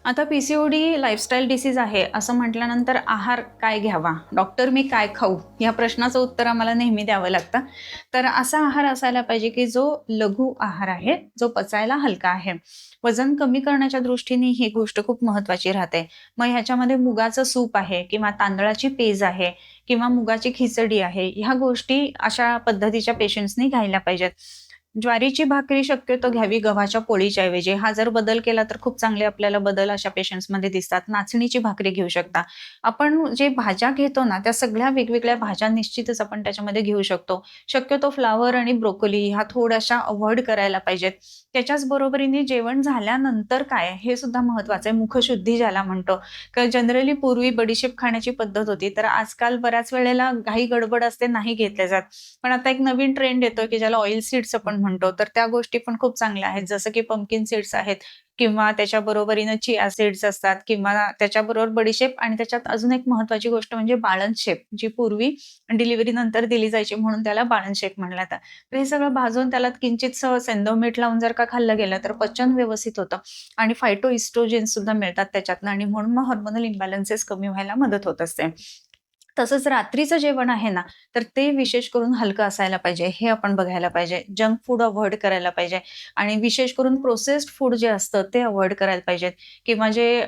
आता PCOD lifestyle disease आहे असं म्हटल्यानंतर आहार काय घ्यावा? डॉक्टर मी काय खाऊ? या प्रश्नाचं उत्तर आम्हाला नेहमी द्यावं लागतं. तर असा आहार असायला पाहिजे की जो लघु आहार आहे, जो पचायला हलका आहे. वजन कमी करण्याच्या दृष्टीने ही गोष्ट खूप महत्त्वाची राहते. मग ह्याच्यामध्ये मुगाचं सूप आहे किंवा तांदळाची पेज आहे किंवा मुगाची खिचडी आहे. ह्या गोष्टी अशा पद्धतीच्या पेशंट्सनी घ्यायला पाहिजेत. ज्वारीची भाकरी शक्यतो घ्यावी गव्हाच्या पोळीच्या ऐवजी. हा जर बदल केला तर खूप चांगले आपल्याला बदल अशा पेशंट्समध्ये दिसतात. नाचणीची भाकरी घेऊ शकता. आपण जे भाज्या घेतो ना, त्या सगळ्या वेगवेगळ्या भाज्या निश्चितच आपण त्याच्यामध्ये घेऊ शकतो. शक्यतो फ्लॉवर आणि ब्रोकोली ह्या थोड्याशा अव्हॉइड करायला पाहिजेत. त्याच्याच बरोबरीने जेवण झाल्यानंतर काय हे सुद्धा महत्वाचं आहे. मुखशुद्धी ज्याला म्हणतो. जनरली पूर्वी बडीशेप खाण्याची पद्धत होती. तर आजकाल बऱ्याच वेळेला घाई गडबड असते, नाही घेतल्या जात. पण आता एक नवीन ट्रेंड येतोय, की ज्याला ऑइल सीड्स आपण म्हणतो. तर त्या गोष्टी पण खूप चांगल्या आहेत. जसं की पंपकिन सीड्स आहेत किंवा त्याच्या बरोबरीनं चिया सीड्स असतात किंवा त्याच्याबरोबर बडीशेप आणि त्याच्यात अजून एक महत्त्वाची गोष्ट म्हणजे बाळंतशेप, जी पूर्वी डिलिव्हरीनंतर दिली जायची म्हणून त्याला बाळंतशेप म्हटलं जातं. तर हे सगळं भाजून त्याला किंचितसं सेंधव मीठ लावून जर का खाल्लं गेलं, तर पचन व्यवस्थित होतं आणि फायटोइस्ट्रोजेन्स सुद्धा मिळतात त्याच्यातनं आणि म्हणून मग हार्मोनल इम्बॅलन्सेस कमी व्हायला मदत होत असते. तसंच रात्रीचं जेवण आहे ना, तर ते विशेष करून हलकं असायला पाहिजे, हे आपण बघायला पाहिजे. जंक फूड अव्हॉइड करायला पाहिजे आणि विशेष करून प्रोसेस्ड फूड जे असतं ते अव्हॉइड करायला पाहिजेत किंवा जे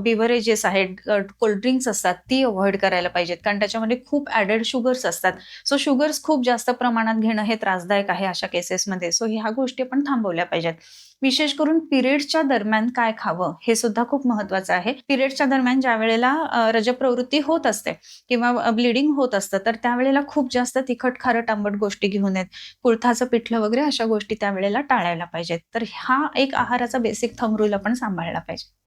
बिव्हरेजेस आहेत, कोल्ड ड्रिंक्स असतात, ती अव्हॉइड करायला पाहिजेत. कारण त्याच्यामध्ये खूप ॲडेड शुगर्स असतात. सो शुगर्स खूप जास्त प्रमाणात घेणं हे त्रासदायक आहे अशा केसेसमध्ये. सो ह्या गोष्टी आपण थांबवल्या पाहिजेत. विशेष करून पिरियड्सच्या दरम्यान काय खावं, हे सुद्धा खूप महत्वाचं आहे. पिरियड्सच्या दरम्यान ज्यावेळेला रजप्रवृत्ती होत असते किंवा ब्लीडिंग होत असतं, तर त्यावेळेला खूप जास्त तिखट, खारट, आंबट गोष्टी घेऊ नयेत. कुळथाचं पिठलं वगैरे अशा गोष्टी त्यावेळेला टाळायला पाहिजेत. तर हा एक आहाराचा बेसिक थंब रूल आपण सांभाळला पाहिजे.